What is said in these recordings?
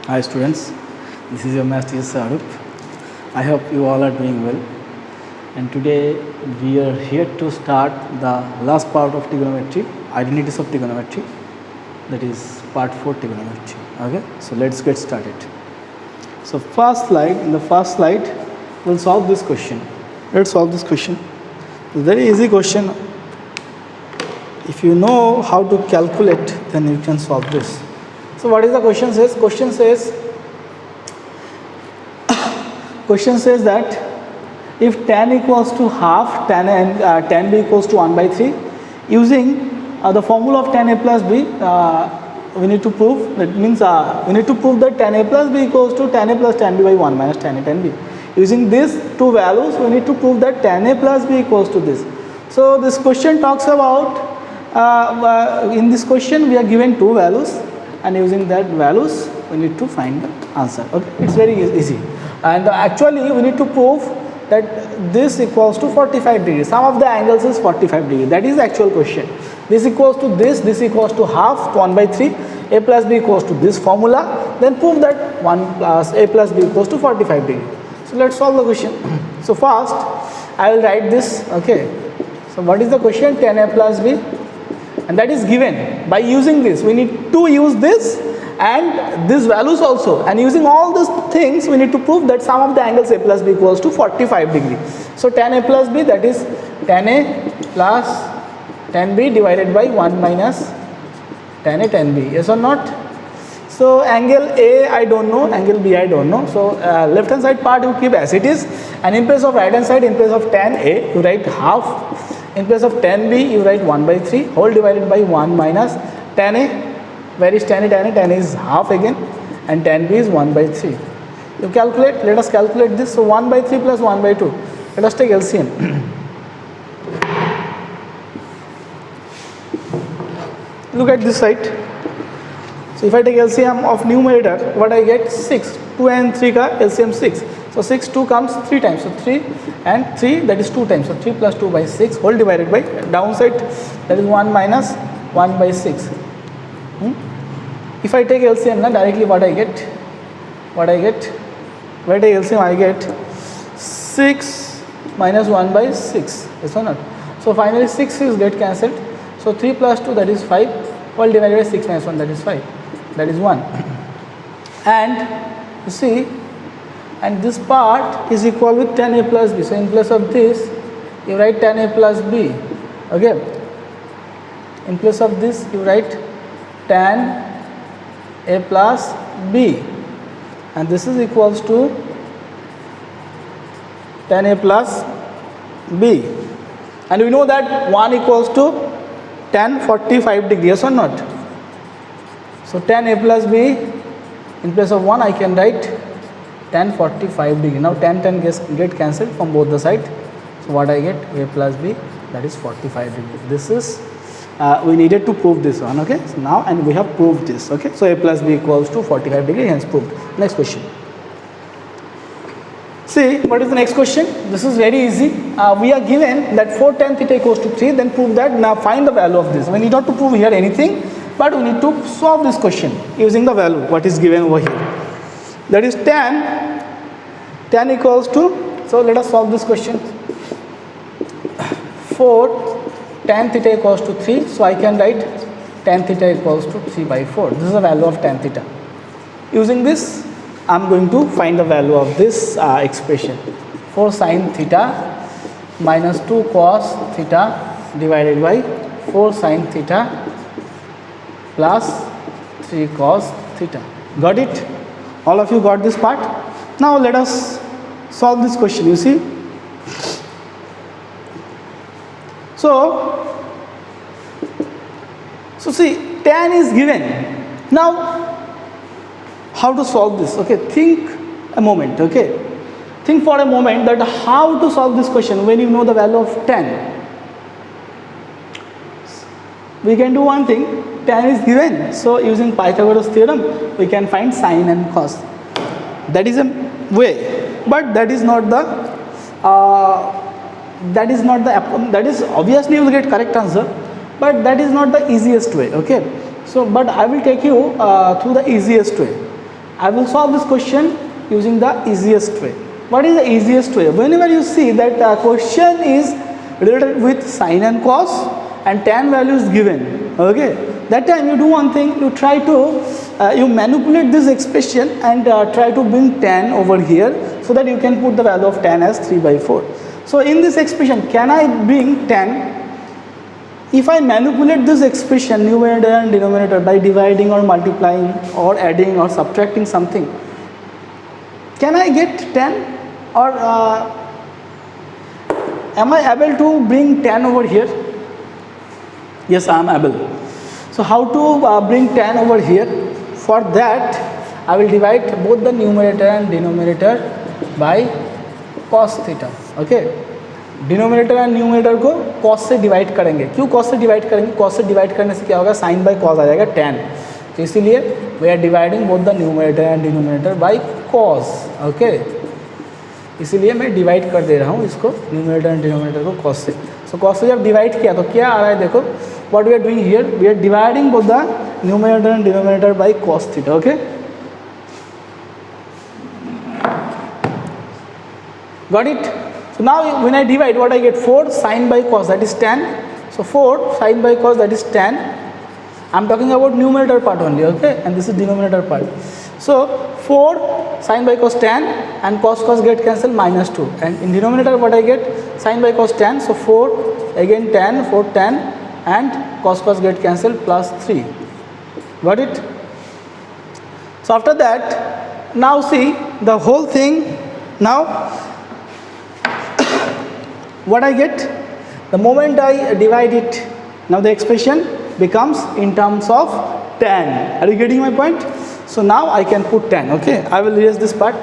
Hi students, this is your math teacher Sarup. I hope you all are doing well. And today we are here to start the last part of trigonometry, identities of trigonometry, that is part 4 trigonometry. Okay, so let's get started. So in the first slide, we'll solve this question. Let's solve this question. It's a very easy question. If you know how to calculate, then you can solve this. So what is the question says? Question says that if tan equals to half, tan b equals to 1 by 3, using the formula of tan a plus b, we need to prove, that means we need to prove that tan a plus b equals to tan a plus tan b by 1 minus tan a tan b. Using these two values, we need to prove that tan a plus b equals to this. So this question talks about, in this question we are given two values, and using that values we need to find the answer. Okay, it's very easy. And actually we need to prove that this equals to 45 degrees. Sum of the angles is 45 degrees. That is the actual question. This equals to this equals to half, 1 by 3, a plus b equals to this formula. Then prove that 1 plus a plus b equals to 45 degrees. So let's solve the question. So first I will write this. Okay. So what is the question? Tan a plus b, and that is given. By using this, we need to use this and these values also, and using all these things we need to prove that sum of the angles a plus b equals to 45 degree. So tan a plus b, that is tan a plus tan b divided by 1 minus tan a tan b. Yes or not? So angle a I don't know, angle b I don't know. So left hand side part you keep as it is, and in place of right hand side, in place of tan a you write half, in place of tan b you write 1 by 3 whole divided by 1 minus tan a. Where is tan a? Tan a is half again, and tan b is 1 by 3. You calculate, let us calculate this. So 1 by 3 plus 1 by 2. Let us take LCM. Look at this side. So if I take LCM of numerator, what I get? 6. 2 and 3 ka LCM 6. So 6, 2 comes 3 times. So 3 and 3, that is 2 times. So 3 plus 2 by 6 whole divided by downside, that is 1 minus 1 by 6. If I take LCM, directly what I get? Where I take LCM, I get 6 minus 1 by 6. Yes or not? So finally 6 is get cancelled. So 3 plus 2, that is 5. All divided by 6 minus 1, that is 5. That is 1. And you see, and this part is equal with tan a plus b. So in place of this, you write tan a plus b. Okay. In place of this, you write tan a plus b, and this is equals to tan a plus b, and we know that 1 equals to tan 45 degrees. Yes or not? So tan a plus b, in place of 1 I can write tan 45 degree. Now tan get cancelled from both the sides. So what I get? A plus b, that is 45 degrees. This is we needed to prove this one. Okay, so now, and we have proved this. Okay, so a plus b equals to 45 degree, hence proved. Next question. See, what is the next question? This is very easy. We are given that 4 tan theta equals to 3, then prove that. Now find the value of this. We need not to prove here anything, but we need to solve this question using the value what is given over here. That is tan equals to, so let us solve this question. 4 tan theta equals to 3, so I can write tan theta equals to 3 by 4. This is the value of tan theta. Using this, I am going to find the value of this expression. 4 sin theta minus 2 cos theta divided by 4 sin theta plus 3 cos theta. Got it? All of you got this part? Now let us solve this question. You see? So see, tan is given. Now how to solve this? Okay, think a moment. Okay, think for a moment that how to solve this question when you know the value of tan. We can do one thing. Tan is given, so using Pythagoras theorem we can find sine and cos. That is a way, but that is not the that is obviously you will get correct answer, but that is not the easiest way. Okay, so but I will take you through the easiest way. I will solve this question using the easiest way. What is the easiest way? Whenever you see that a question is related with sine and cos and tan value is given, okay, that time you do one thing, you try to you manipulate this expression and try to bring tan over here so that you can put the value of tan as 3/4. So in this expression, can I bring tan? If I manipulate this expression numerator and denominator by dividing or multiplying or adding or subtracting something, can I get tan? Or am I able to bring tan over here? Yes, I am able. So how to bring tan over here? For that, I will divide both the numerator and denominator by cos theta. Okay, denominator and numerator को cos से divide करेंगे. क्यों cos से divide करेंगे? Cos से divide करने से क्या होगा? साइन बाय कॉस आ जाएगा tan. तो इसीलिए we are dividing both the numerator and denominator by cos. Okay, इसीलिए मैं डिवाइड कर दे रहा हूँ इसको, न्यूमिनेटर एंड डिनोमिनेटर को कॉस से. सो कॉस से जब डिवाइड किया तो क्या आ रहा है? देखो what we are doing here, we are dividing both the numerator and denominator by cos theta. Okay, got it? So now when I divide, what I get? 4 sine by cos, that is tan. So 4 sine by cos, that is tan. I am talking about numerator part only, okay, and this is denominator part. So 4 sine by cos tan and cos get cancelled, minus 2, and in denominator what I get? Sine by cos tan. So 4 again tan, 4 tan, and cos get cancelled, plus 3. Got it? So after that, now see the whole thing. Now what I get? The moment I divide it, now the expression becomes in terms of tan. Are you getting my point? So now I can put tan. Okay, I will erase this part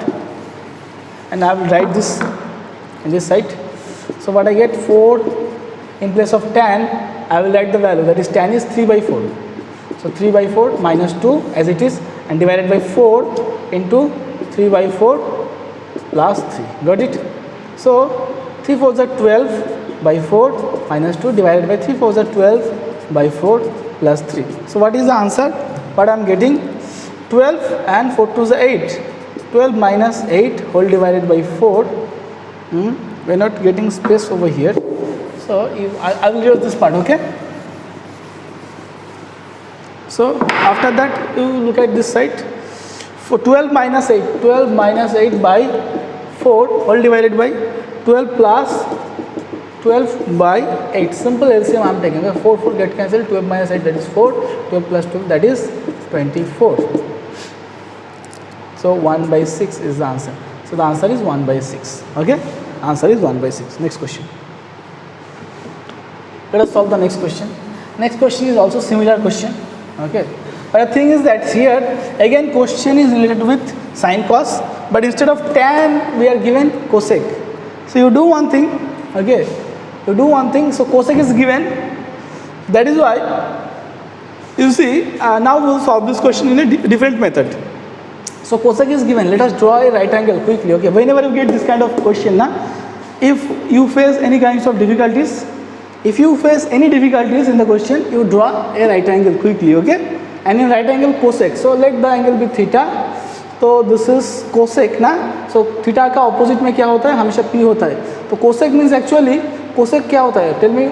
and I will write this in this side. So what I get? 4 in place of tan, I will write the value, that is tan is 3/4. So 3/4 minus 2 as it is, and divided by 4 into 3/4 plus 3. Got it? So 3 4s are 12/4 minus 2 divided by 3 4s are 12/4 plus 3. So what is the answer? What I am getting? 12 and 4 2s are 8. 12 minus 8 whole divided by 4. We are not getting space over here. So I will use this part, okay? So after that you look at this side. For 12 minus 8, 12 minus 8 by 4 whole divided by 12 plus 12 by 8. Simple LCM I am taking. 4 4 get cancelled. 12 minus 8, that is 4. 12 plus 12, that is 24. So 1/6 is the answer. So the answer is 1/6. Okay, answer is 1/6. Next question. Let us solve the next question. Next question is also similar question. Okay, but the thing is that here again question is related with sine cos, but instead of tan we are given cosec. So you do one thing, okay, you do one thing. So cosec is given, that is why you see now we will solve this question in a different method. So cosec is given, let us draw a right angle quickly. Okay, whenever you get this kind of question, if you face any kinds of difficulties, if you face any difficulties in the question, you draw a right angle quickly. Okay, and in right angle cosec, so let the angle be theta. तो this is cosec ना. So theta का opposite में क्या होता है? हमेशा P होता है. तो कोसेक मीन्स एक्चुअली कोसेक क्या होता है? Tell me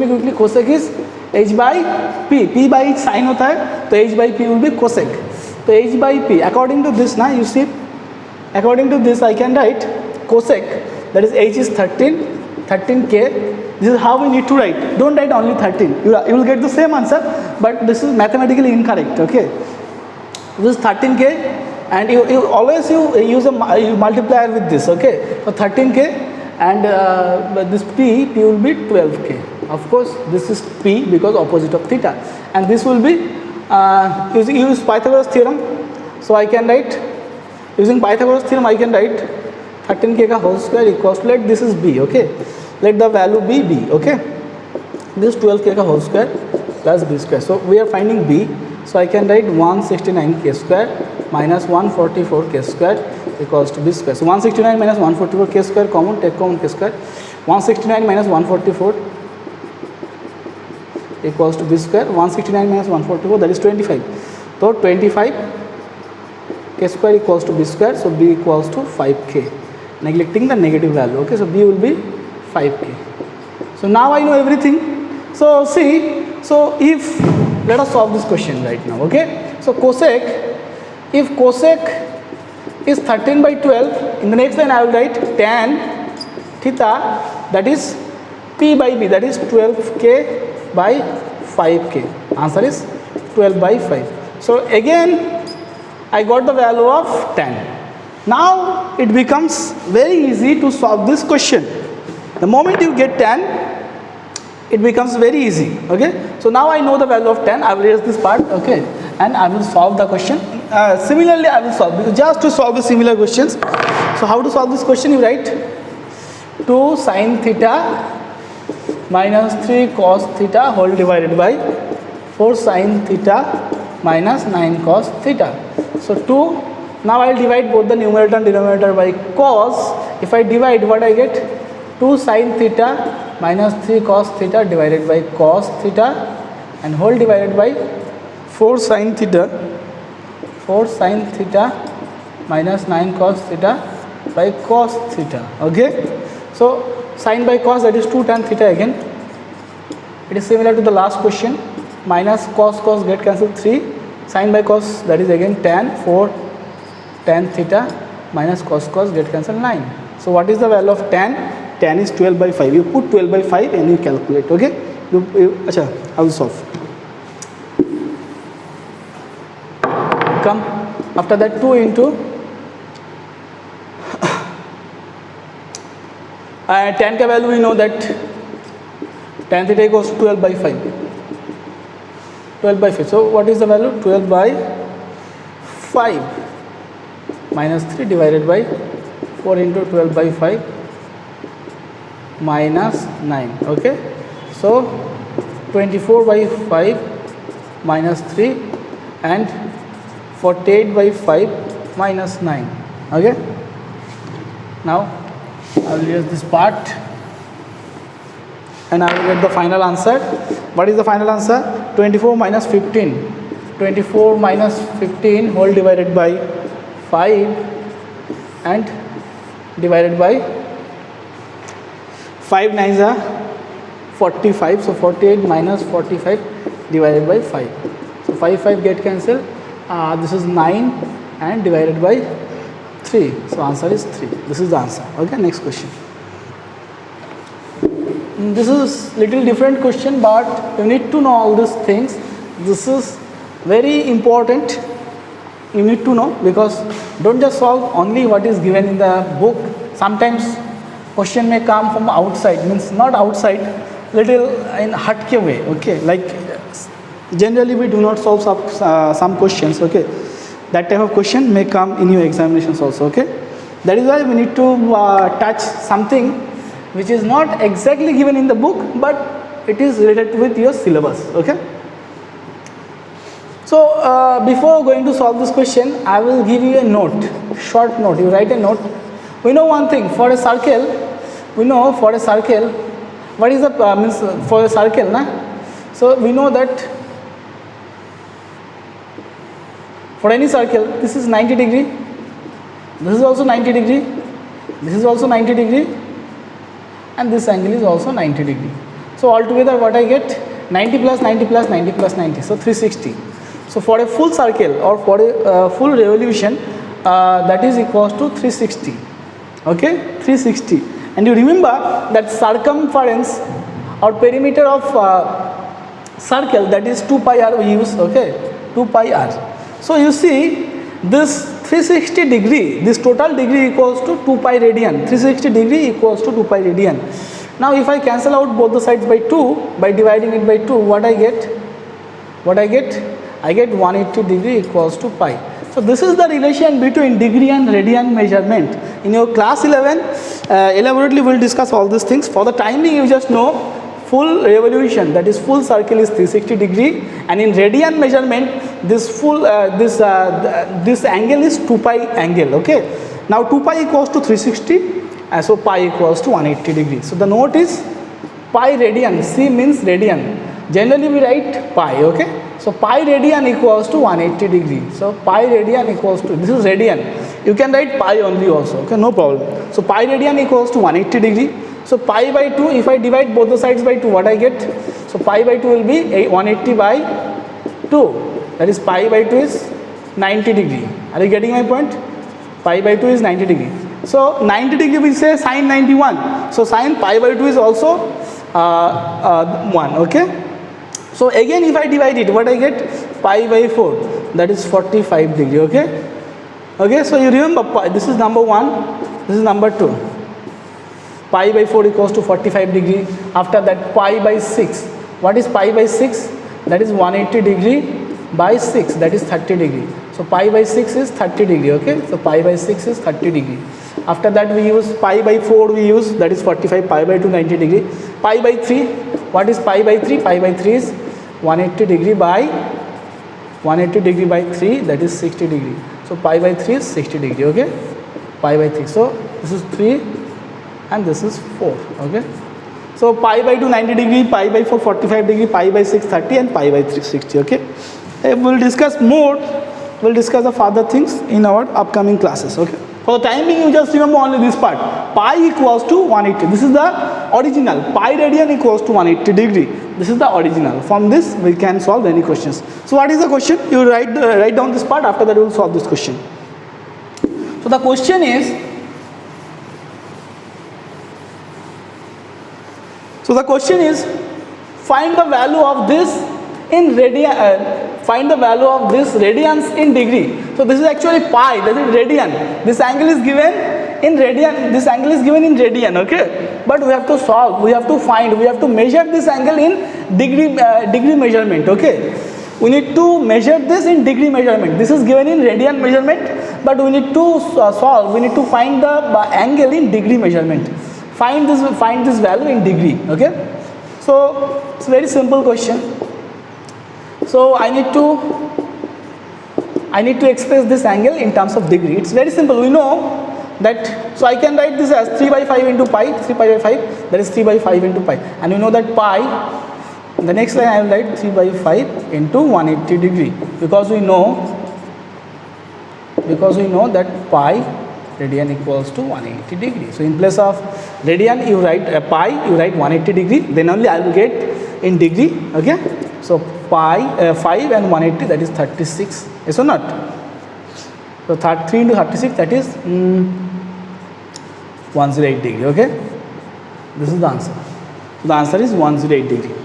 quickly. Cosec is h by P. P by sine होता है, तो h by P will be cosec. तो h by P according to this ना, you see, according to this I can write cosec, that is h is 13k. This is how we need to write. Don't write only 13. You will get the same answer, but this is mathematically incorrect. Okay, this is 13k. And you always use you multiplier with this. Okay, so 13k and this p will be 12k. Of course this is p because opposite of theta, and this will be use Pythagoras theorem. So I can write, using Pythagoras theorem I can write 13k ka whole square equals to, let this is b. Okay, let the value be b. Okay, this 12k ka whole square plus b square. So we are finding b. So I can write 169k square minus 144k square equals to b square. So 169 minus 144k square common, take common k square. 169 minus 144 equals to b square. 169 minus 144, that is 25. So 25 k square equals to b square, so b equals to 5k, neglecting the negative value. Okay, so b will be 5k. So now I know everything. So see, so if, let us solve this question right now. Okay, so cosec, if cosec is 13 by 12, in the next line I will write tan theta, that is p by b, that is 12k by 5k. Answer is 12 by 5. So again I got the value of tan. Now it becomes very easy to solve this question. The moment you get tan, it becomes very easy. Okay, so now I know the value of tan. I will erase this part. Okay, and I will solve the question. Similarly I will solve, because just to solve the similar questions. So how to solve this question? You write 2 sin theta minus 3 cos theta whole divided by 4 sin theta minus 9 cos theta. So 2, now I will divide both the numerator and denominator by cos. If I divide, what I get? 2 sin theta minus 3 cos theta divided by cos theta and whole divided by 4 sin theta minus 9 cos theta by cos theta. Okay, so sin by cos, that is 2 tan theta again. It is similar to the last question. Minus cos get cancelled 3, sin by cos, that is again tan 4 tan theta minus cos get cancelled 9. So what is the value of tan? Tan is 12 by 5. You put 12 by 5 and you calculate. Okay, acha, I will solve. Come, after that 2 into tan ka value we know that tan theta equals to 12 by 5. 12 by 5. So what is the value? 12 by 5 minus 3 divided by 4 into 12 by 5 minus 9. Okay, so 24 by 5 minus 3 and 48 by 5 minus 9. Okay, now I will use this part and I will get the final answer. What is the final answer? 24 minus 15. 24 minus 15 whole divided by 5 and divided by 5 nines are 45. So 48 minus 45 divided by 5. So 5 get cancelled. This is 9 and divided by 3. So answer is 3. This is the answer. Okay, next question. This is little different question, but you need to know all these things. This is very important. You need to know, because don't just solve only what is given in the book. Sometimes question may come from outside, means not outside, little in hatke way. Okay, like generally we do not solve some questions. Okay, that type of question may come in your examinations also. Okay, that is why we need to touch something which is not exactly given in the book, but it is related with your syllabus. Okay, so before going to solve this question, I will give you a note, short note. You write a note. We know one thing, for a circle, we know for a circle, what is the means for a circle, na? So we know that for any circle, this is 90 degree, this is also 90 degree, this is also 90 degree, and this angle is also 90 degree. So altogether what I get? 90 plus 90 plus 90 plus 90, so 360. So for a full circle or for a full revolution, that is equals to 360. Okay, 360. And you remember that circumference or perimeter of circle, that is 2 pi r we use. Okay, 2 pi r. So you see this 360 degree, this total degree equals to 2 pi radian. 360 degree equals to 2 pi radian. Now if I cancel out both the sides by 2, by dividing it by 2, what I get? I get 180 degree equals to pi. So this is the relation between degree and radian measurement. In your class 11, elaborately we will discuss all these things. For the time being, you just know full revolution, that is full circle is 360 degree, and in radian measurement, this full this angle is 2 pi angle. Okay, now 2 pi equals to 360, so pi equals to 180 degree. So the note is pi radian. C means radian. Generally we write pi. Okay, So pi radian equals to 180 degree. So pi radian equals to, this is radian. You can write pi only also, okay, no problem. So pi radian equals to 180 degree. So pi by 2, if I divide both the sides by 2, what I get? So pi by 2 will be 180 by 2. That is pi by 2 is 90 degree. Are you getting my point? Pi by 2 is 90 degree. So 90 degree we say sine 91. So sine pi by 2 is also 1, okay. So again if I divide it, what I get? Pi by 4, that is 45 degree, okay. Okay, so you remember pi, this is number 1, this is number 2. Pi by 4 equals to 45 degree. After that pi by 6. What is pi by 6? That is 180 degree by 6, that is 30 degree. So pi by 6 is 30 degree, okay. So pi by 6 is 30 degree. After that we use pi by 4, we use, that is 45, pi by 2 90 degree. Pi by 3, what is pi by 3? Pi by 3 is 180 degree by 3, that is 60 degree. So pi by 3 is 60 degree, okay. Pi by 3. So this is 3 and this is 4, okay. So pi by 2 90 degree, pi by 4 45 degree, pi by 6 30 and pi by 3 60, okay. We will discuss more, we will discuss the further things in our upcoming classes, okay. For the time being, you just remember only this part. Pi equals to 180. This is the original. Pi radian equals to 180 degree. This is the original. From this, we can solve any questions. So what is the question? You write down this part. After that, we will solve this question. So the question is, find the value of this in find the value of this radians in degree. So this is actually pi, that is radian. This angle is given in radian, this angle is given in radian, okay. But we have to solve, we have to find, we have to measure this angle in degree measurement, okay. We need to measure this in degree measurement. This is given in radian measurement, but we need to solve, we need to find the angle in degree measurement. Find this value in degree, okay. So it's a very simple question. So I need to express this angle in terms of degree. It's very simple. We know that, so I can write this as 3 by 5 into pi, 3 pi by 5, that is 3 by 5 into pi. And we know that pi, the next line I will write 3 by 5 into 180 degree, because we know that pi radian equals to 180 degree. So in place of radian you write pi, you write 180 degree, then only I will get in degree, okay. So pi 5 and 180, that is 36, yes or not? So 3 into 36, that is 108 degree, okay. This is the answer. So the answer is 108 degree.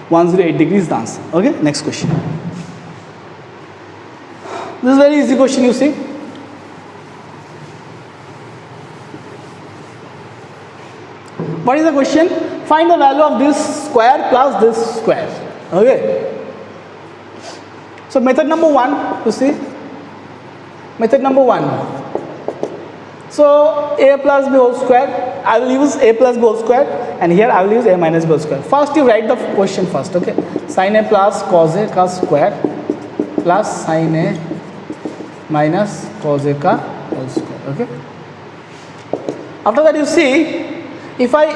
108 degree is the answer, okay. Next question. This is very easy question, you see. What is the question? Find the value of this square plus this square, okay. So method number 1, you see, method number 1. So a plus b whole square, I will use a plus b whole square, and here I will use a minus b whole square. First you write the question first, okay. Sin a plus cos a ka square plus sin a minus cos a ka whole square, okay. After that you see, if I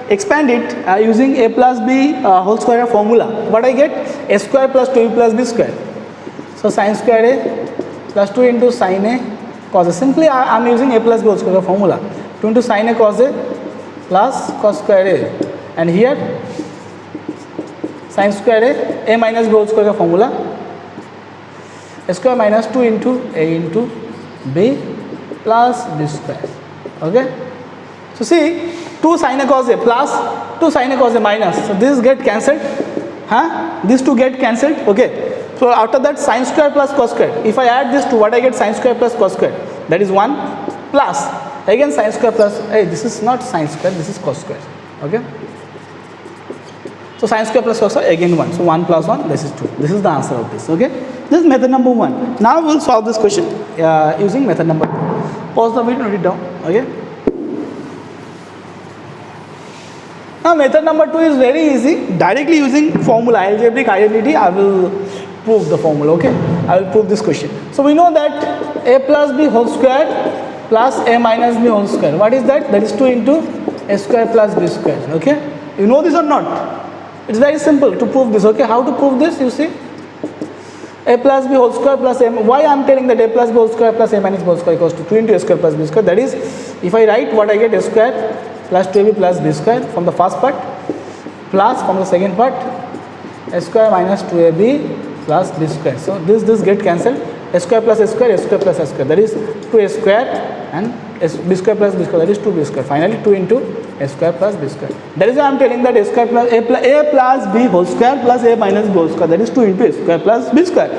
expand it using a plus b whole square formula, what I get? A square plus 2b plus b square. So sin square a plus 2 into sin a cos a. Simply I am using a plus b whole square formula. 2 into sin a cos a plus cos square a, and here sin square a minus b whole square formula. A square minus 2 into a into b plus b square, okay. So see, 2 sin a cos a plus 2 sin a cos a minus, so this get cancelled, these two get cancelled, okay. So after that sin square plus cos square, if I add this to, what I get? Sin square plus cos square, that is 1 plus again sin square plus, this is not sin square, this is cos square, okay. So sin square plus cos square, again 1, so 1 plus 1, this is 2. This is the answer of this, okay. This is method number 1. Now we will solve this question using method number 2. Pause the video, note it down, okay. Now method number 2 is very easy. Directly using formula, algebraic identity, I will prove the formula, okay. I will prove this question. So we know that a plus b whole square plus a minus b whole square. What is that? That is 2 into a square plus b square, okay. You know this or not? It's very simple to prove this. Okay, how to prove this? You see, a plus b whole square plus m. Why I am telling that a plus b whole square plus a minus b whole square equals to 2 into a square plus b square? That is, if I write what I get, a square plus 2ab plus b square from the first part, plus from the second part, a square minus 2ab plus b square. So this get cancelled. A square plus a square, a square plus a square. That is 2a square and b square plus b square. That is 2b square. Finally 2 into a square plus b square. That is why I am telling that a square plus a plus b whole square plus a minus b whole square. That is 2 into a square plus b square.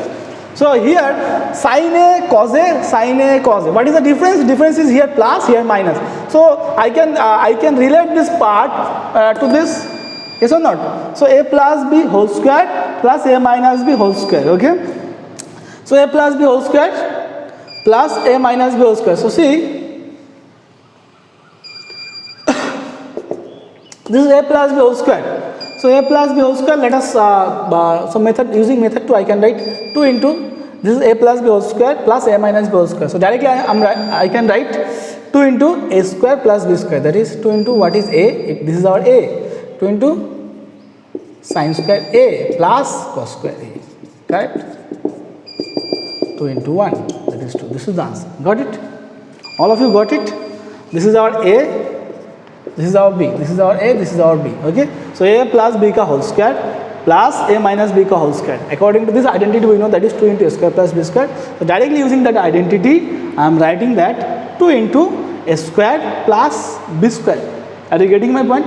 So here sin a cos a, sin a cos a. What is the difference? Difference is here plus, here minus. So I can relate this part to this. Yes or not? So a plus b whole square plus a minus b whole square. Okay. So a plus b whole square plus a minus b whole square. So see, this is a plus b whole square. So a plus b whole square, let us so method, using method 2, I can write 2 into this is a plus b whole square plus a minus b whole square. So directly I can write 2 into a square plus b square. That is 2 into what is a? This is our a. 2 into sin square a plus cos square a. Correct? 2 into 1, that is 2. This is the answer. Got it? All of you got it? This is our a, this is our b, this is our a, this is our b. Okay? So a plus b ka whole square plus a minus b ka whole square. According to this identity, we know that is 2 into a square plus b square. So directly using that identity, I am writing that 2 into a square plus b square. Are you getting my point?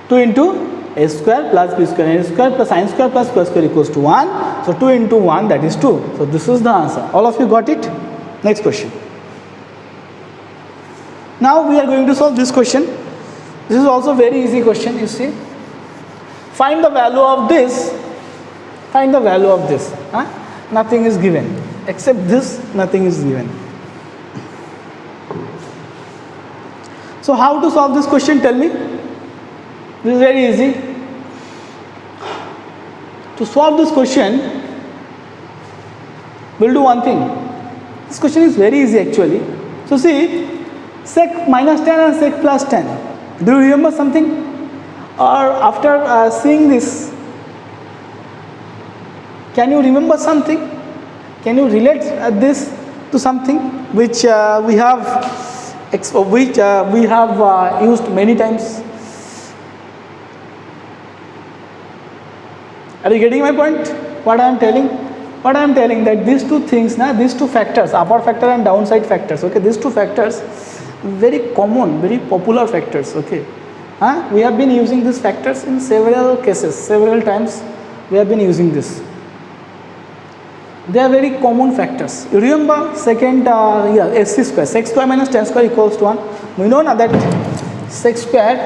2 into a square plus b square, and a square plus sin square plus cos square equals to 1. So 2 into 1, that is 2. So this is the answer. All of you got it? Next question. Now we are going to solve this question. This is also very easy question, you see. Find the value of this. Find the value of this. Nothing is given. Except this, nothing is given. So how to solve this question? Tell me. This is very easy. To solve this question, we'll do one thing. This question is very easy actually. So see, sec minus 10 and sec plus 10. Do you remember something? Or after seeing this, can you remember something? Can you relate this to something which we have used many times? Are you getting my point? What I am telling? What I am telling that these two things, these two factors, upper factor and downside factors, okay, these two factors, very common, very popular factors, okay. We have been using these factors in several cases, several times we have been using this. They are very common factors. You remember second, sc square, sec square minus tan square equals to 1. We know now that sec square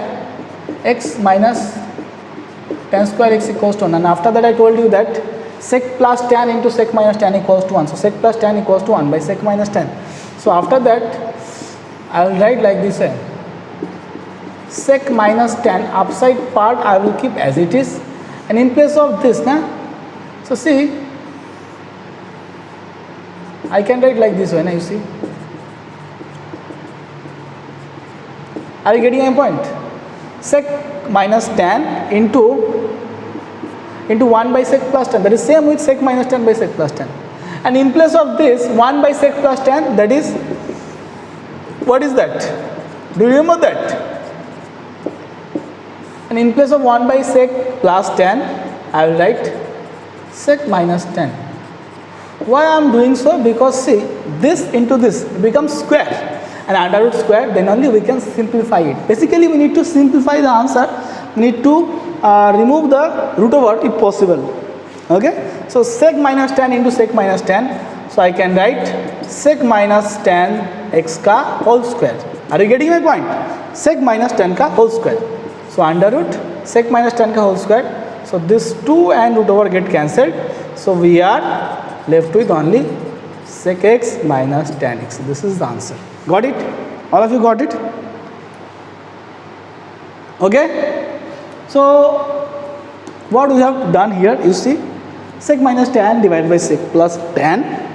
x minus tan square x equals to 1, and after that I told you that sec plus tan into sec minus tan equals to 1. So sec plus tan equals to 1 by sec minus tan. So after that I will write like this way. Sec minus tan upside part I will keep as it is, and in place of this, so see, I can write like this way, you see. Are you getting my point? Sec minus tan into 1 by sec plus tan, that is same with sec minus tan by sec plus tan, and in place of this 1 by sec plus tan, that is, what is that? Do you remember that? And in place of 1 by sec plus tan, I will write sec minus tan. Why I am doing so? Because see, this into this becomes square, and under root square, then only we can simplify it. Basically we need to simplify the answer, we need to remove the root over if possible. Okay, so sec minus tan into sec minus tan, so I can write sec minus tan x ka whole square. Are you getting my point? Sec minus tan ka whole square. So under root sec minus tan ka whole square. So this 2 and root over get cancelled. So we are left with only sec x minus tan x. This is the answer. Got it? All of you got it? Okay. So what we have done here, you see, sec minus tan divided by sec plus tan.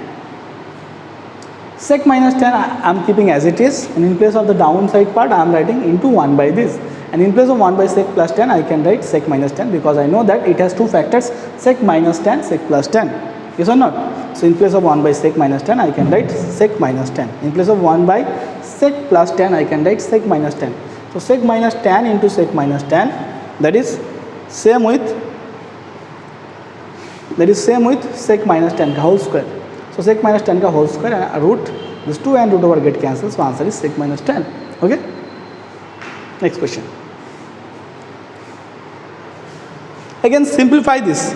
Sec minus tan I am keeping as it is, and in place of the downside part I am writing into 1 by this, and in place of 1 by sec plus 10 I can write sec minus 10 because I know that it has two factors, sec minus 10, sec plus 10. Yes or not? So in place of 1 by sec minus 10 I can write sec minus 10. In place of 1 by sec plus 10 I can write sec minus 10. So sec minus 10 into sec minus 10, that is same with sec minus 10 ka whole square. So sec minus 10 ka whole square and root, this 2 and root over get cancelled, so answer is sec minus 10. Okay, next question. Again simplify this.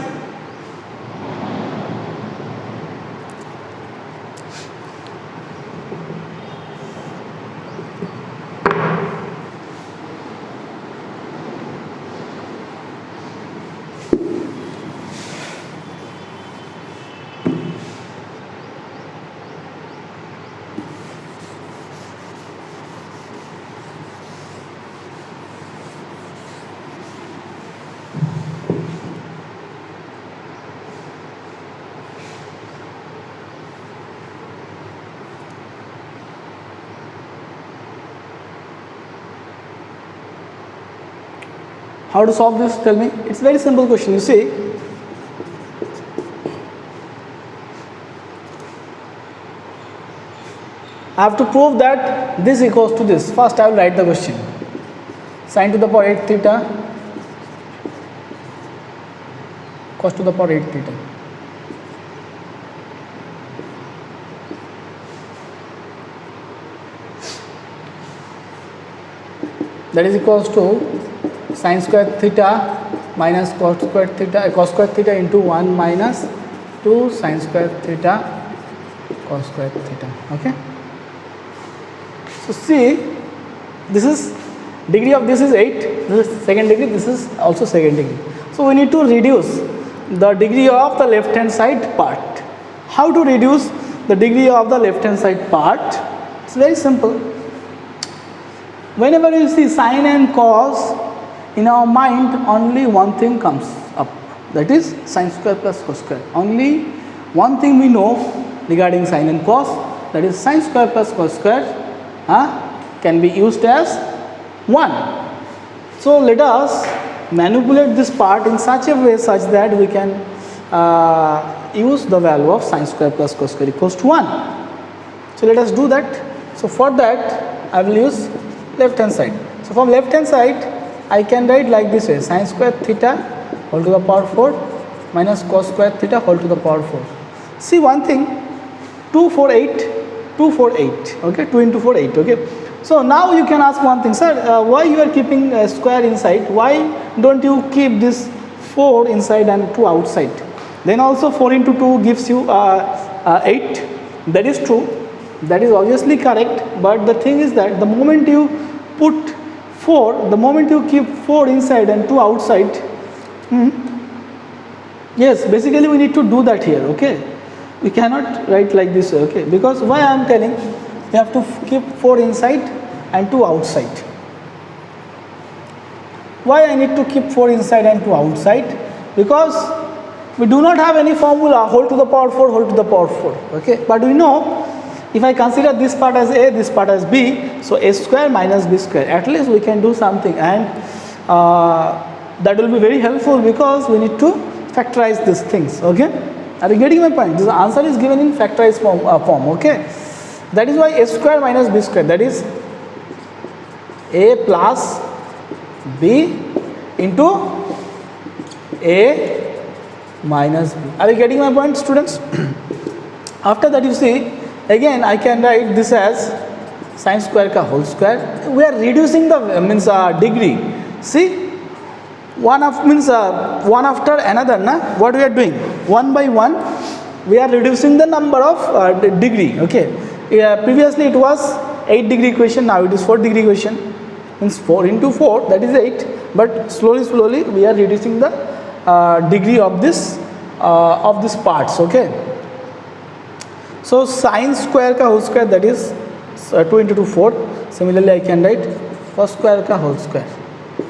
How to solve this? Tell me. It's very simple question. You see, I have to prove that this equals to this. First I will write the question. Sin to the power 8 theta cos to the power 8 theta. That is equals to sin square theta minus cos square theta into 1 minus 2 sin square theta cos square theta. Okay. So see, this is degree of this is 8, this is second degree, this is also second degree. So we need to reduce the degree of the left hand side part. How to reduce the degree of the left hand side part? It's very simple. Whenever you see sin and cos, in our mind only one thing comes up, that is sin square plus cos square. Only one thing we know regarding sin and cos, that is sin square plus cos square can be used as 1. So let us manipulate this part in such a way such that we can use the value of sin square plus cos square equals to 1. So let us do that. So for that I will use left hand side. So from left hand side I can write like this way: sin square theta whole to the power 4 minus cos square theta whole to the power 4. See one thing, 2 4 8, 2 4 8, okay, 2 into 4 8, okay. So now you can ask one thing, sir, why you are keeping a square inside, why don't you keep this 4 inside and 2 outside? Then also 4 into 2 gives you 8, that is true, that is obviously correct, but the thing is that the moment you put 4, the moment you keep 4 inside and 2 outside, yes, basically we need to do that here, okay. We cannot write like this, okay, because why I am telling, you have to keep 4 inside and 2 outside. Why I need to keep 4 inside and 2 outside? Because we do not have any formula whole to the power 4 whole to the power 4, okay, but we know if I consider this part as A, this part as B, so A square minus B square, at least we can do something, and that will be very helpful because we need to factorize these things, okay. Are you getting my point? This answer is given in factorized form, okay. That is why A square minus B square, that is A plus B into A minus B. Are you getting my point, students? After that you see, again I can write this as sin square ka whole square. We are reducing the degree. See, one after another, na? What we are doing? One by one, we are reducing the number of degree. Okay. Previously it was 8 degree equation. Now it is 4 degree equation. Means 4 into 4, that is 8. But slowly we are reducing the degree of this parts. Okay. So sin square ka whole square, that is 2 into 2 4. Similarly I can write cos square ka whole square.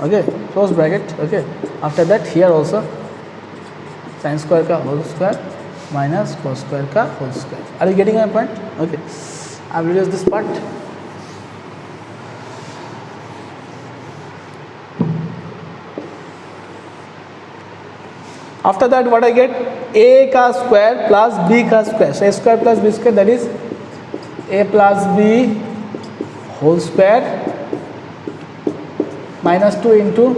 Okay, close bracket. Okay, after that here also sin square ka whole square minus cos square ka whole square. Are you getting my point? Okay, I will use this part. After that what I get, a का square plus b का square, so a square plus b square, that is a plus b whole square minus 2 into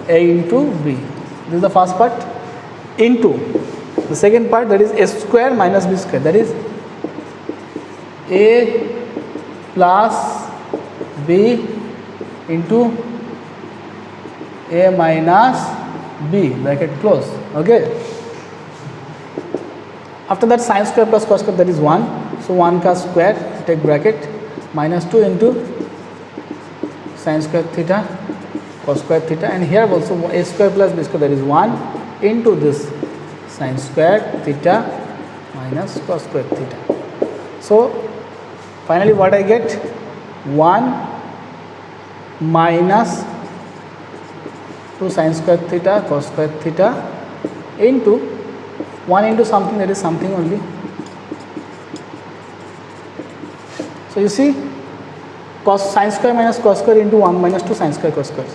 a into b. This is the first part. Into the second part, that is a square minus b square, that is a plus b into a minus b, bracket close. Okay. After that sin square plus cos square, that is 1. So 1 का square, take bracket, minus 2 into sin square theta cos square theta, and here also a square plus b square, that is 1 into this sin square theta minus cos square theta. So finally what I get, 1 minus 2 sin square theta cos square theta into 1 into something, that is something only. So you see, cos sin square minus cos square into 1 minus 2 sin square cos square,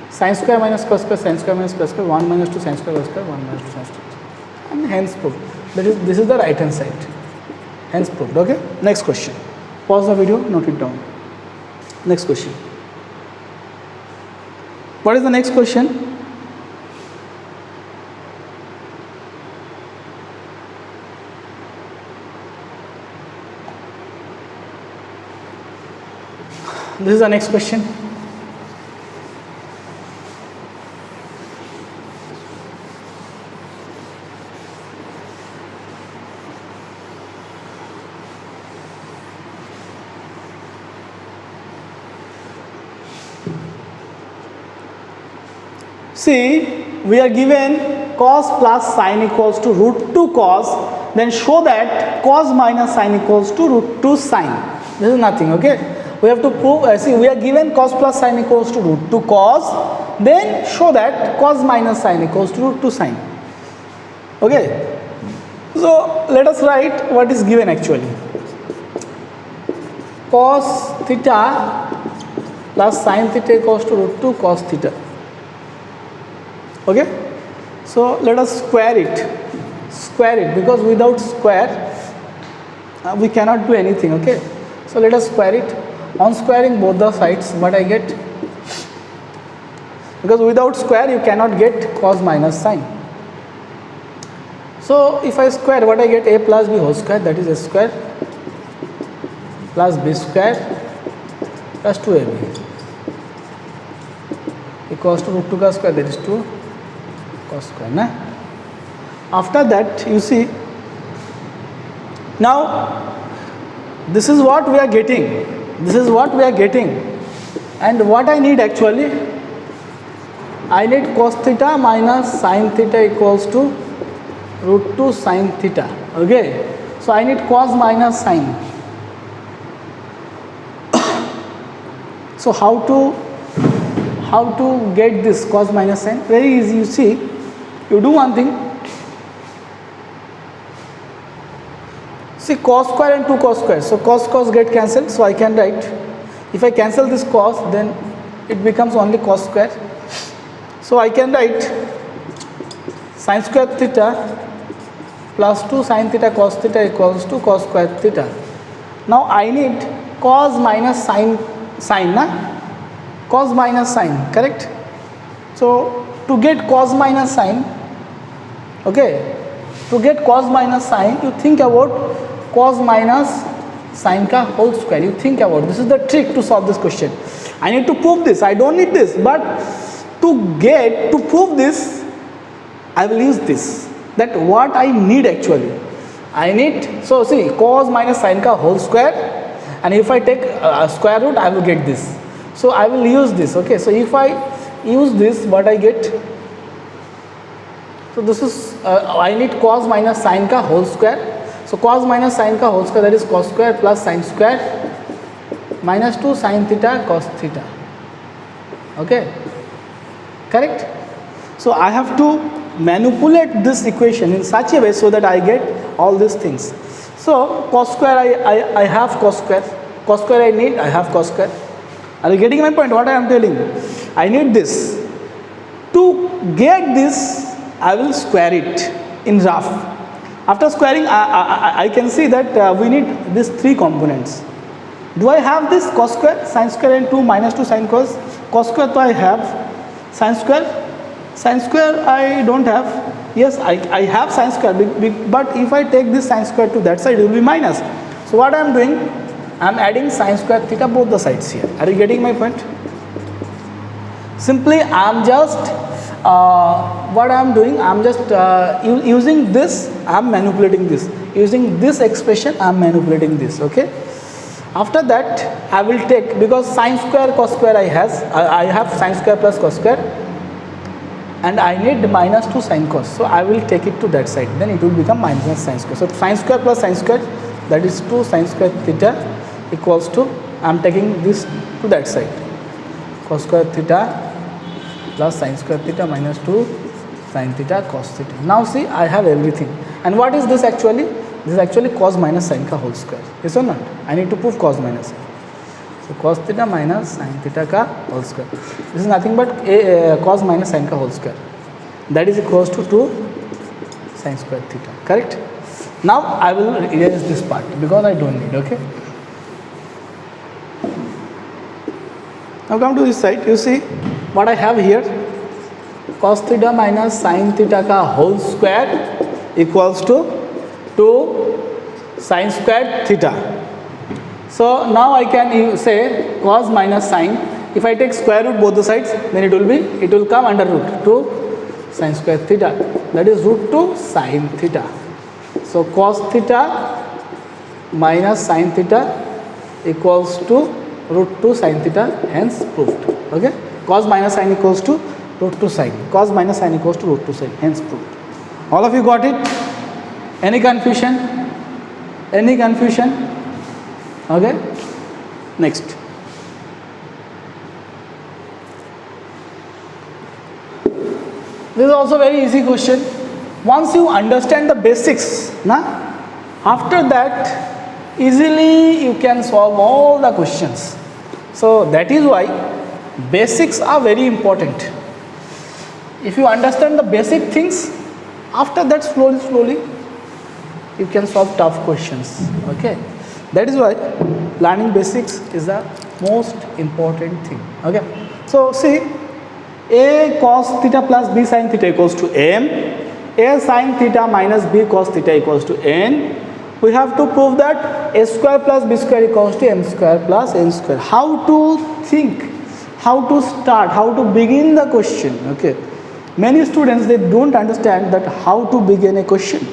sin square minus cos square, sin square minus cos square, 1 minus 2 sin square cos square, 1 minus 2 sin square, and hence proved. That is, this is the right hand side, hence proved. Okay. Next question. Pause the video, note it down. Next question. What is the next question? This is the next question. See, we are given cos plus sin equals to root 2 cos, then show that cos minus sin equals to root 2 sin. This is nothing, okay? We have to prove, see, we are given cos plus sin equals to root 2 cos, then show that cos minus sin equals to root 2 sin. Okay? So let us write what is given actually. Cos theta plus sin theta equals to root 2 cos theta. Okay, so let us square it, because without square we cannot do anything. Okay, so let us square it. On squaring both the sides, what I get, because without square you cannot get cos minus sin. So if I square, what I get, a plus b whole square, that is a square plus b square plus 2ab equals to root 2 का square, that is 2 cos square. Na? After that, you see, now this is what we are getting. This is what we are getting, and what I need actually, I need cos theta minus sin theta equals to root 2 sin theta. Okay, so I need cos minus sin. So how to get this cos minus sin? Very easy. You see, you do one thing. See, cos square and 2 cos square, so cos get cancelled, so I can write, if I cancel this cos, then it becomes only cos square. So I can write sin square theta plus 2 sin theta cos theta equals to cos square theta. Now I need cos minus sin, na? Cos minus sin, correct? So to get cos minus sin, okay, to get cos minus sin, you think about cos minus sin ka whole square. You think about, this is the trick to solve this question. I need to prove this, I don't need this, but to prove this, I will use this. That what I need actually. I need, so see, cos minus sin ka whole square, and if I take a square root, I will get this. So I will use this. Okay, so if I use this, what I get, so this is, I need cos minus sin ka whole square. So cos minus sin ka whole square, that is cos square plus sin square minus 2 sin theta cos theta. Okay, correct? So I have to manipulate this equation in such a way so that I get all these things. So cos square, I have cos square I need, I have cos square. Are you getting my point? What I am telling you? I need this. To get this, I will square it in rough. After squaring, I can see that we need these three components. Do I have this cos square, sin square and 2 minus 2 sin cos? Cos square so I have, sin square I don't have. Yes, I have sin square, but if I take this sin square to that side, it will be minus. So what I am doing, I am adding sin square theta both the sides here. Are you getting my point? Simply I am just, what I am doing, I am just using this, I am manipulating this. Using this expression, I am manipulating this, okay? After that, I will take, because sin square cos square I have sin square plus cos square, and I need minus 2 sin cos. So I will take it to that side. Then it will become minus sin square. So sin square plus sin square, that is 2 sin square theta equals to, I am taking this to that side. Cos square theta plus sin square theta minus 2 sin theta cos theta. Now see, I have everything. And what is this actually? This is actually cos minus sin ka whole square. Yes or not? I need to prove cos minus sin. So cos theta minus sin theta ka whole square. This is nothing but cos minus sin ka whole square. That is equals to 2 sin square theta. Correct? Now I will erase this part because I don't need. Okay. Now come to this side. You see what I have here. Cos theta minus sin theta ka whole square equals to 2 sin square theta. So now I can say cos minus sin. If I take square root both the sides, then it will come under root 2 sin square theta. That is root 2 sin theta. So cos theta minus sin theta equals to root 2 sin theta, hence proved. Okay. Cos minus sin equals to root 2 sin. Cos minus sin equals to root 2 sin, hence proved. All of you got it? Any confusion? Any confusion? Okay. Next. This is also very easy question. Once you understand the basics, after that easily you can solve all the questions. So that is why basics are very important. If you understand the basic things, after that slowly you can solve tough questions. Okay. That is why learning basics is the most important thing. Okay. So see, a cos theta plus b sin theta equals to m, a sin theta minus b cos theta equals to n. We have to prove that a square plus b square equals to m square plus n square. How to think, how to start, how to begin the question. Okay. Many students, they don't understand that how to begin a question.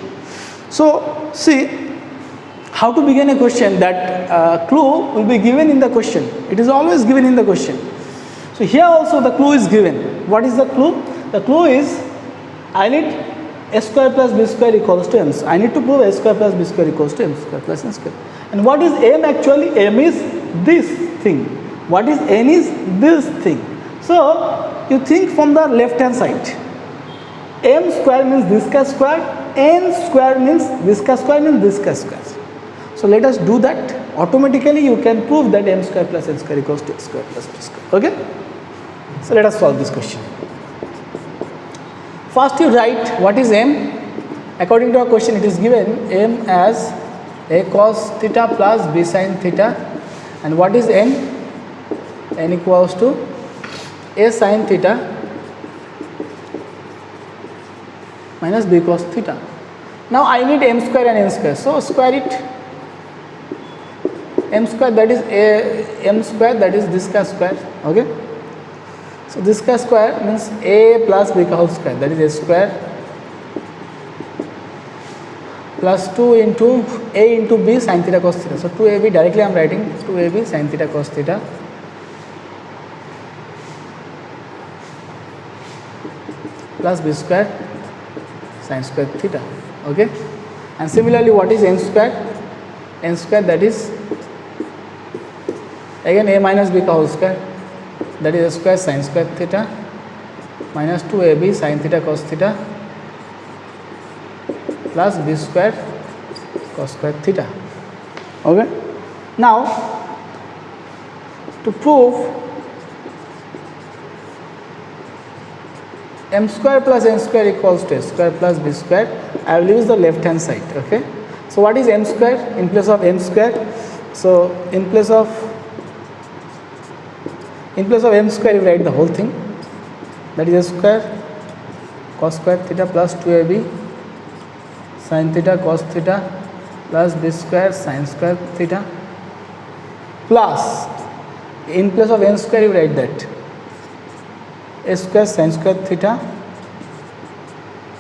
So see, how to begin a question, that clue will be given in the question. It is always given in the question. So here also the clue is given. What is the clue? The clue is, I need a square plus b square equals to m. I need to prove a square plus b square equals to m square plus n square. And what is m actually? M is this thing. What is n is this thing. So you think from the left hand side. M square means this ka square, n square means this ka square means this ka square. So let us do that. Automatically you can prove that m square plus n square equals to x square plus b square. Okay. So let us solve this question. First you write what is m. According to our question, it is given m as a cos theta plus b sin theta. And what is n? N equals to a sin theta minus b cos theta. Now I need m square and n square. So square it. M square, that is a m square, that is this ka square. Okay. So this ka square means a plus b ka whole square, that is a square, plus 2 into a into b sin theta cos theta. So 2ab directly I am writing 2ab sin theta cos theta plus b square sin square theta. Okay. And similarly, what is n square? N square, that is again a minus b ka whole square, that is a square sin square theta minus 2ab sin theta cos theta plus b square cos square theta. Okay. Now to prove m square plus n square equals to a square plus b square. I will use the left hand side. Okay. So what is m square in place of m square? So in place of m square you write the whole thing, that is a square cos square theta plus 2ab sin theta cos theta plus b square sin square theta plus in place of n square you write that a square sin square theta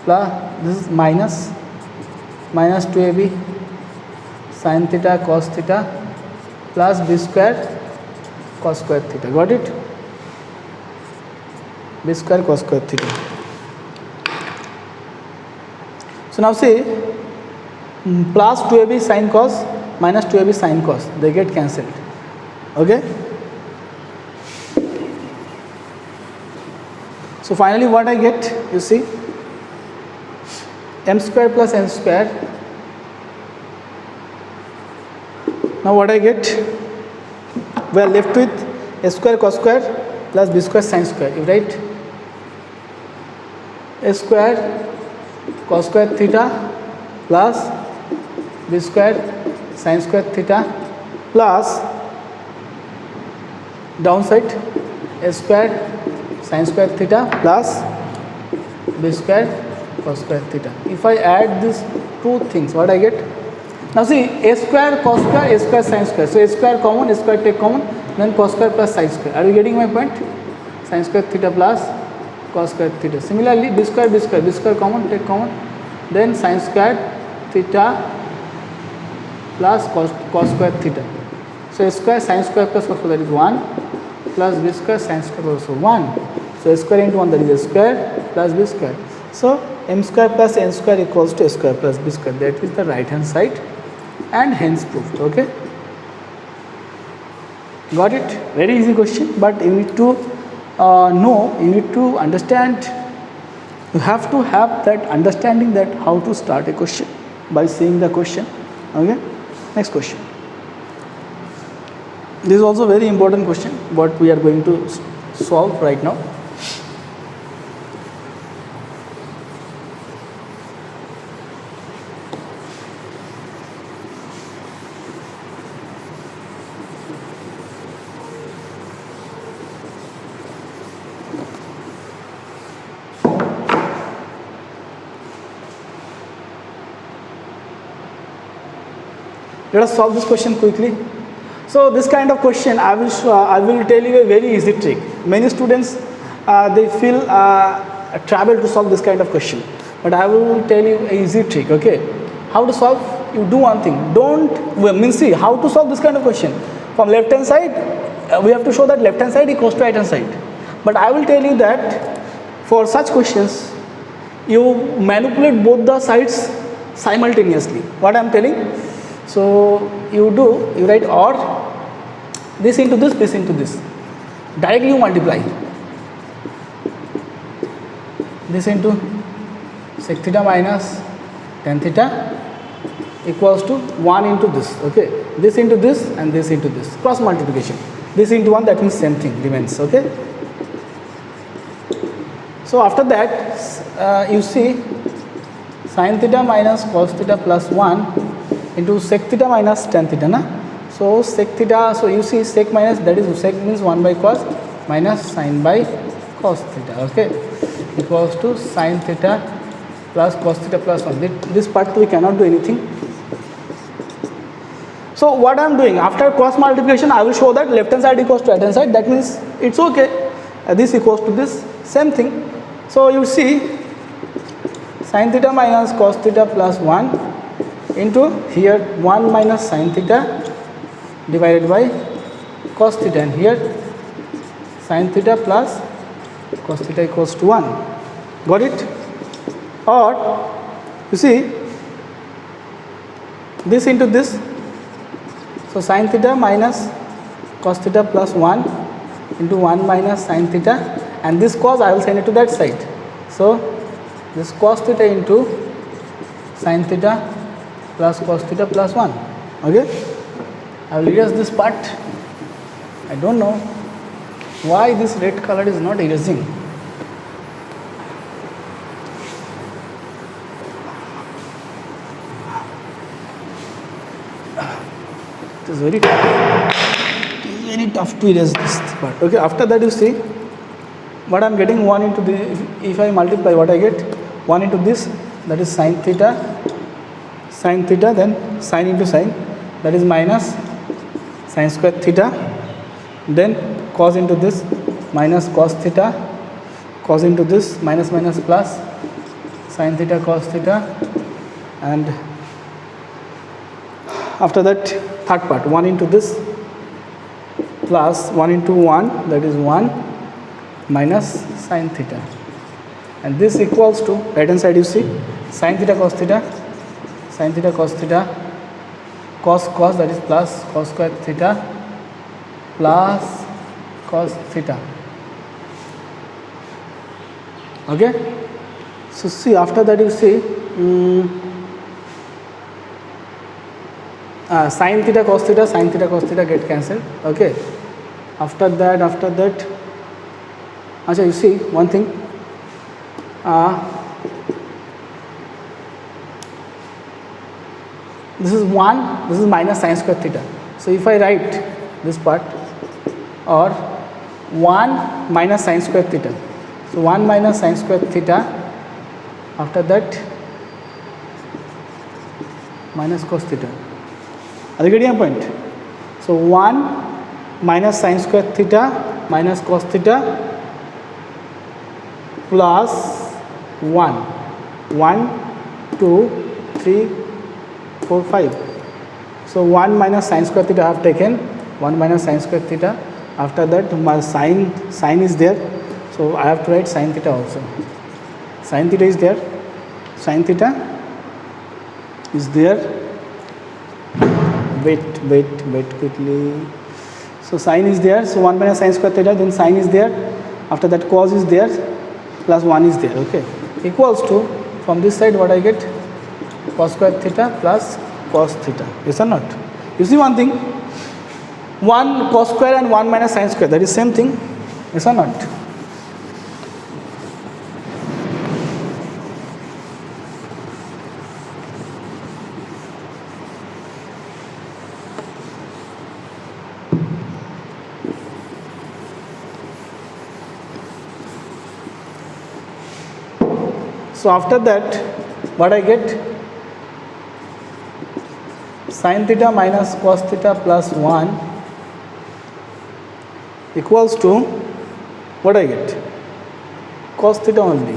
plus this is minus 2ab sin theta cos theta plus b square cos square theta. Got it? B square cos square theta. So now see, plus 2ab sin cos minus 2ab sin cos, they get cancelled. Okay. So finally what I get, you see, m square plus n square. Now what I get, we are left with a square cos square plus b square sin square. You write a square cos square theta plus b square sin square theta plus downside a square sin square theta plus b square cos square theta. If I add these two things, what I get? Now see, a square cos square, a square sin square. So a square common, a square take common, then cos square plus sin square. Are you getting my point? Sin square theta plus cos square theta. Similarly, b square common, take common, then sin square theta plus cos square theta. So a square sin square plus cos square, that is 1, plus b square sin square also 1. So a square into 1, that is a square plus b square. So m square plus n square equals to a square plus b square. That is the right hand side and hence proved. Okay. Got it? Very easy question, but you need to know, you need to understand, you have to have that understanding that how to start a question by seeing the question. Okay. Next question. This is also very important question what we are going to solve right now. Let us solve this question quickly. So this kind of question, I will tell you a very easy trick. Many students they feel trouble to solve this kind of question, but I will tell you a easy trick. Okay, how to solve? You do one thing. See how to solve this kind of question. From left hand side, we have to show that left hand side equals to right hand side. But I will tell you that for such questions, you manipulate both the sides simultaneously. What I am telling? So you write or this into this, this into this. Directly you multiply. This into sec theta minus tan theta equals to 1 into this. Okay. This into this and this into this. Cross multiplication. This into 1, that means same thing remains. Okay. So after that, you see sin theta minus cos theta plus 1 into sec theta minus tan theta, na? So sec theta, so you see sec minus, that is sec means 1 by cos minus sin by cos theta, okay, equals to sin theta plus cos theta plus 1. This part we cannot do anything. So what I am doing, after cross multiplication, I will show that left hand side equals to right hand side. That means it's okay. This equals to this, same thing. So you see sin theta minus cos theta plus 1 into here 1 minus sin theta divided by cos theta, and here sin theta plus cos theta equals to 1. Got it? Or you see this into this, so sin theta minus cos theta plus 1 into 1 minus sin theta, and this cos I will send it to that side. So this cos theta into sin theta plus cos theta plus 1. Okay, I will erase this part. I don't know why this red color is not erasing. It is very tough. It is very tough to erase this part. Okay, after that you see what I am getting 1 into the, if I multiply what I get 1 into this, that is sine theta, then sine into sine, that is minus sine square theta, then cos into this minus cos theta, cos into this minus minus plus sine theta cos theta, and after that third part 1 into this plus 1 into 1, that is 1 minus sine theta, and this equals to right hand side you see sine theta cos theta, sine theta cos theta, cos cos, that is plus cos square theta plus cos theta. Okay, so see after that you see sine theta cos theta get cancelled. Okay, after that actually you see one thing, this is 1, this is minus sine square theta. So if I write this part, or 1 minus sine square theta, so 1 minus sine square theta, after that minus cos theta. Are you getting a point? So 1 minus sine square theta minus cos theta plus 1, 2, 3, 4, 5. So 1 minus sine square theta I have taken, 1 minus sine square theta. After that my sine is there, so I have to write sine theta also. Sine theta is there, sine theta is there. Wait quickly. So sine is there, so 1 minus sine square theta, then sine is there. After that cos is there, plus 1 is there. Okay, equals to, from this side what I get, cos square theta plus cos theta. Yes or not? You see one thing, 1 cos square and 1 minus sine square, that is same thing. Yes or not? So after that what I get, sin theta minus cos theta plus 1 equals to what I get, cos theta only.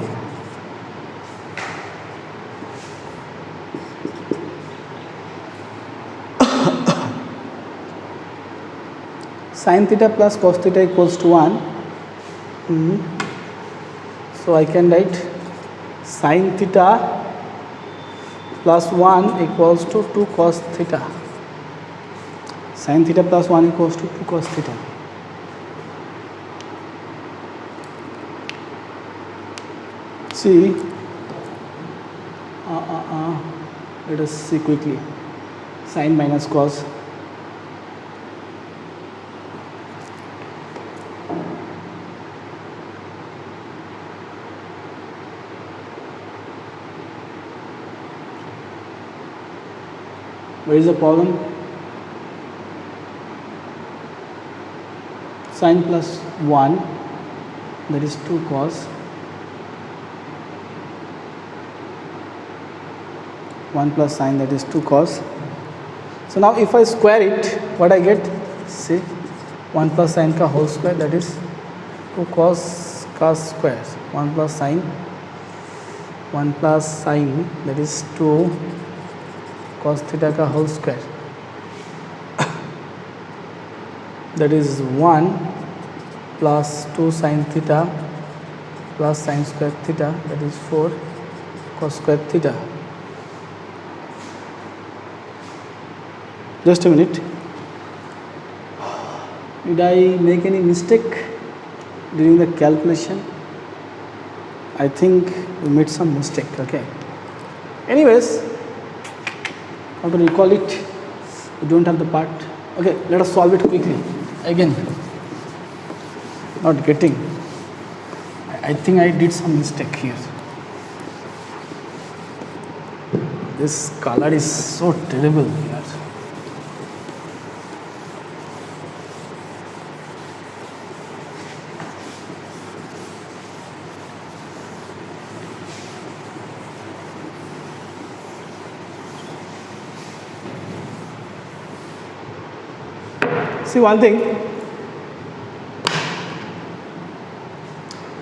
Sin theta plus cos theta equals to 1. So I can write sin theta plus 1 equals to 2 cos theta. Sin theta plus 1 equals to 2 cos theta. See, let us see quickly. Sin minus cos. Where is the problem? Sin plus 1, that is 2 cos. 1 plus sin, that is 2 cos. So now if I square it, what I get? See, 1 plus sin ka whole square, that is 2 cos square. 1 plus sin, 1 plus sin, that is 2 cos theta ka whole square. That is 1 plus 2 sin theta plus sin square theta, that is 4 cos square theta. Just a minute. Did I make any mistake during the calculation? I think we made some mistake. Okay. Anyways, how to recall it? We don't have the part. Okay, let us solve it quickly. Again, not getting. I think I did some mistake here. This color is so terrible here. See one thing,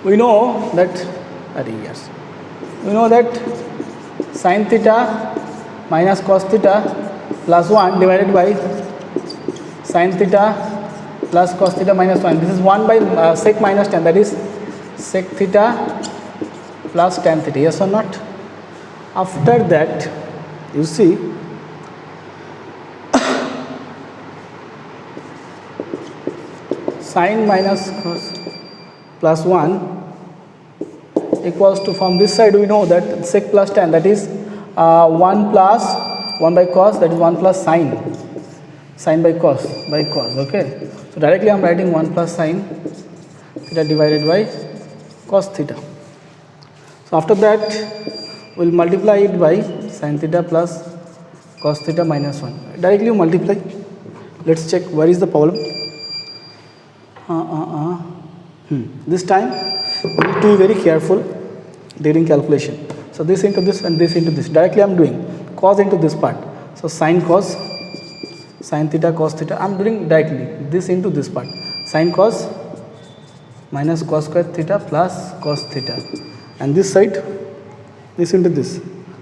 we know that, yes, we know that sin theta minus cos theta plus 1 divided by sin theta plus cos theta minus 1. This is 1 by sec minus tan, that is sec theta plus tan theta, yes or not? After that, you see, sin minus cos plus 1 equals to, from this side we know that sec plus tan, that is 1 plus 1 by cos, that is 1 plus sin by cos, okay. So directly I am writing 1 plus sin theta divided by cos theta. So after that we will multiply it by sin theta plus cos theta minus 1. Directly you multiply. Let's check where is the problem. This time we need to be very careful during calculation. So this into this and this into this. Directly I am doing cos into this part. So sin cos, sin theta cos theta, I am doing directly this into this part. Sin cos minus cos square theta plus cos theta, and this side this into this.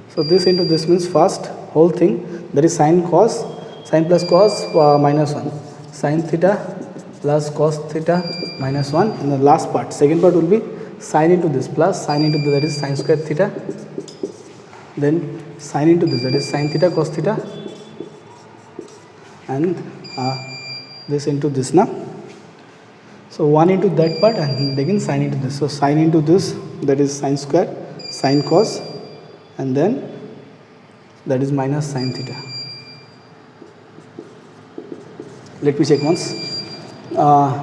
So this into this means first whole thing, that is sin cos, sin plus cos minus 1, sin theta plus cos theta minus 1, and the last part, second part will be sin into this plus sin into this, that is sin square theta, then sin into this, that is sin theta cos theta, and this into this now. So 1 into that part and again sin into this. So sin into this, that is sin square, sin cos, and then that is minus sin theta. Let me check once.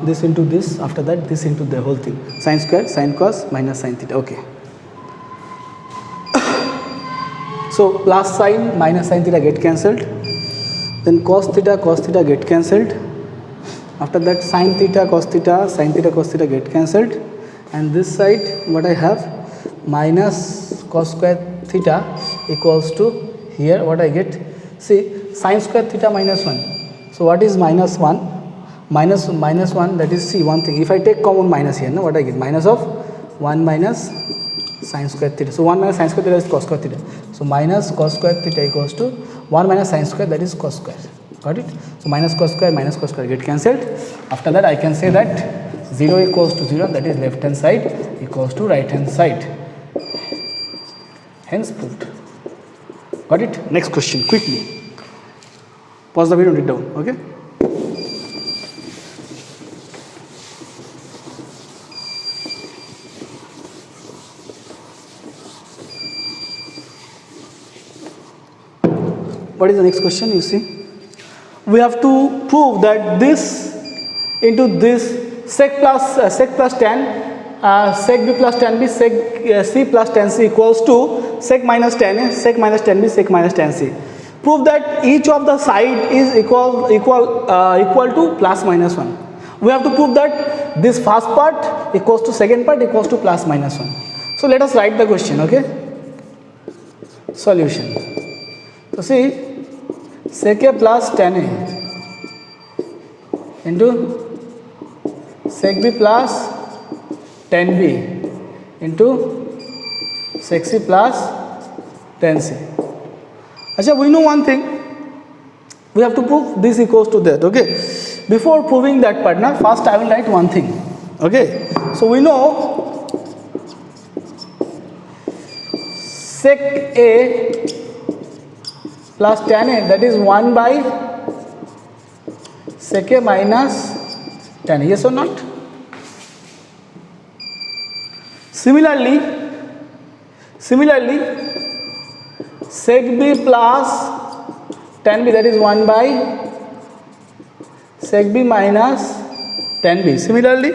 This into this, after that this into the whole thing, sin square, sin cos, minus sin theta, okay. So plus sin minus sin theta get cancelled, then cos theta get cancelled. After that sin theta cos theta get cancelled, and this side what I have, minus cos square theta equals to, here what I get, see sin square theta minus 1. So what is minus 1? Minus 1, that is, see one thing, if I take common minus here, now what I get, minus of 1 minus sin square theta. So 1 minus sin square theta is cos square theta. So minus cos square theta equals to 1 minus sin square, that is cos square. Got it? So minus cos square get cancelled. After that I can say that 0 equals to 0, that is left hand side equals to right hand side. Hence proved. Got it? Next question, quickly. Pause the video and write down, okay? What is the next question? You see, we have to prove that this into this sec plus tan, sec b plus tan b, sec c plus tan c equals to sec minus tan a, sec minus tan b, sec minus tan c. Prove that each of the side is equal to plus minus 1. We have to prove that this first part equals to second part equals to plus minus 1. So let us write the question, okay? Solution. So see, sec a plus tan a into sec b plus tan b into sec c plus tan c. Achha, we know one thing, we have to prove this equals to that, okay? Before proving that part, na, first I will write one thing, okay? So we know sec a plus tan a, that is 1 by sec a minus tan a, yes or not? Similarly sec b plus tan b, that is 1 by sec b minus tan b. Similarly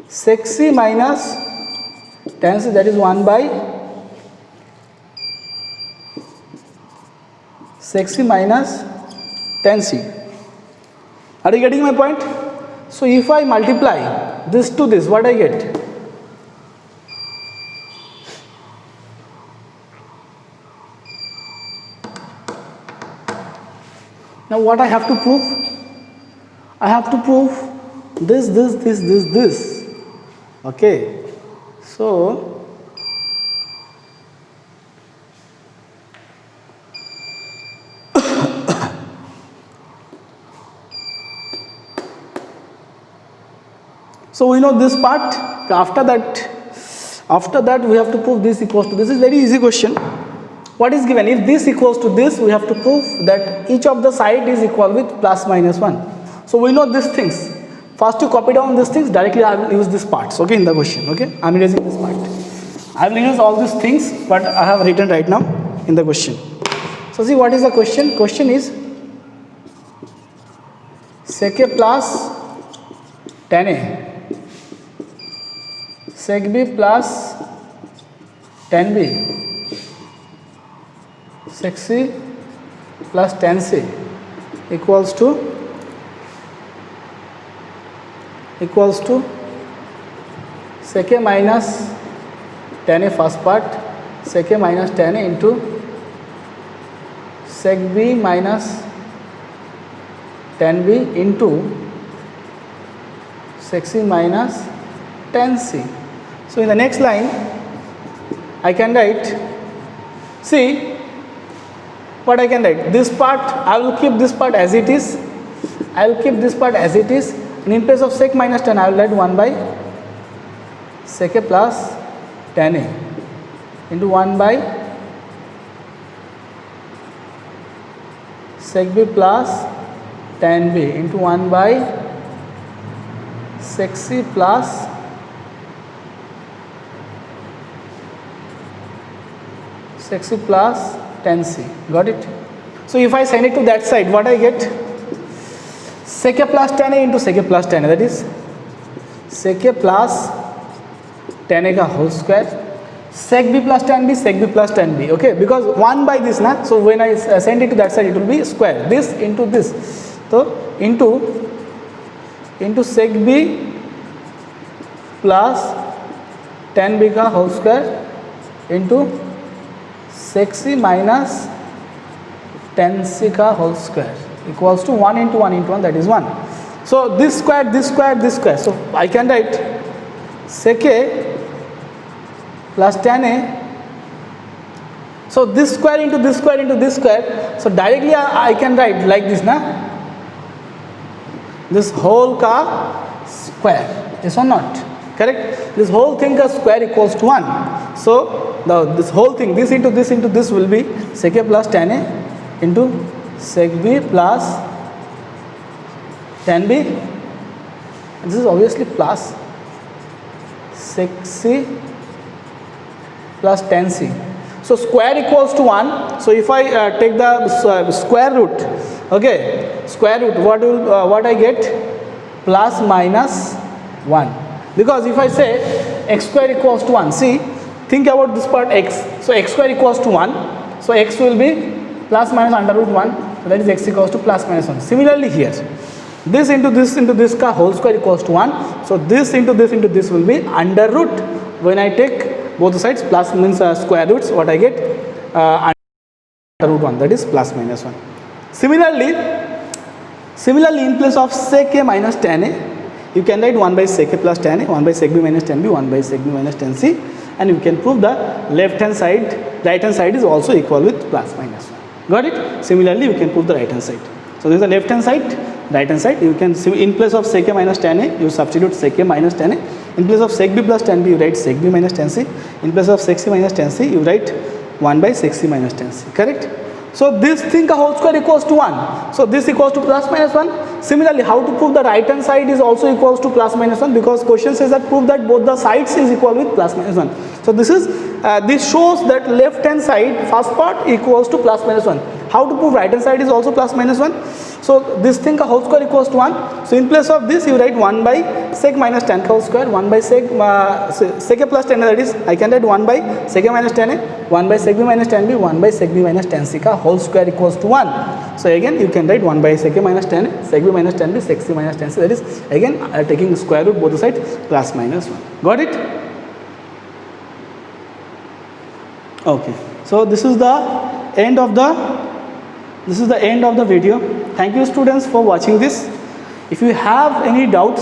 sec c minus tan c, that is 1 by sec c minus tan c. Are you getting my point? So if I multiply this to this, what I get? Now what I have to prove? I have to prove this. Okay, so so we know this part. After that we have to prove this equals to this. Is very easy question. What is given? If this equals to this, we have to prove that each of the side is equal with plus minus 1. So we know these things. First to copy down these things, directly I will use these parts, okay, in the question, okay. I am erasing this part. I will use all these things, but I have written right now in the question. So see, what is the question? Question is sec A plus tan A, sec B plus tan B, sec C plus tan C equals to sec A minus tan A first part, sec A minus tan A into sec B minus tan B into sec C minus tan C. So in the next line I can write, see what I can write, this part I will keep this part as it is, and in place of sec minus tan I will write 1 by sec A plus tan A into 1 by sec B plus tan B into 1 by sec C plus tan C. Got it? So if I send it to that side, what I get? Sec A plus tan A into sec A plus tan A, that is sec A plus tan A ka whole square, sec B plus tan B, okay, because 1 by this na, so when I send it to that side it will be square, this into this, so into sec B plus tan B ka whole square into sec C minus tan C ka whole square equals to 1 into 1 into 1, that is 1. So this square, so I can write sec A plus tan A, so this square into this square into this square, so directly I can write like this na, this whole ka square, yes or not? Correct? This whole thing ka square equals to 1. So this whole thing, this into this will be sec A plus tan A into sec B plus tan B, and this is obviously plus sec C plus tan C. So square equals to 1. So if I take the square root, okay, square root, what I get? Plus minus 1. Because if I say x square equals to 1, see, think about this part x. So x square equals to 1. So x will be plus minus under root 1. So that is x equals to plus minus 1. Similarly here, this into this ka whole square equals to 1. So this into this will be under root. When I take both the sides, plus means square roots, what I get? Under root 1, that is plus minus 1. Similarly in place of sec A minus tan A, you can write 1 by sec A plus tan A, 1 by sec B minus tan B, 1 by sec B minus tan C, and you can prove the right hand side is also equal with plus minus 1. Got it? Similarly, you can prove the right hand side. So this is the left hand side, right hand side. You can, in place of sec A minus tan A, you substitute sec A minus tan A. In place of sec B plus tan B, you write sec B minus tan C. In place of sec C minus tan C, you write 1 by sec C minus tan C. Correct? So this thing ka whole square equals to 1. So this equals to plus minus 1. Similarly, how to prove the right hand side is also equals to plus minus 1, because question says that prove that both the sides is equal with plus minus 1. So this shows that left hand side first part equals to plus minus 1. How to prove right hand side is also plus minus 1? So this thing ka whole square equals to 1. So in place of this, you write 1 by sec minus tan whole square, 1 by sec A plus tan A, that is I can write 1 by sec A minus tan A, 1 by sec B minus tan B, 1 by sec B minus tan C ka whole square equals to 1. So again you can write 1 by sec A minus tan A, sec B minus tan B, sec C minus tan C, that is again taking square root both the sides, plus minus 1. Got it? Okay. So this is the end of the video. Thank you students for watching this. If you have any doubts,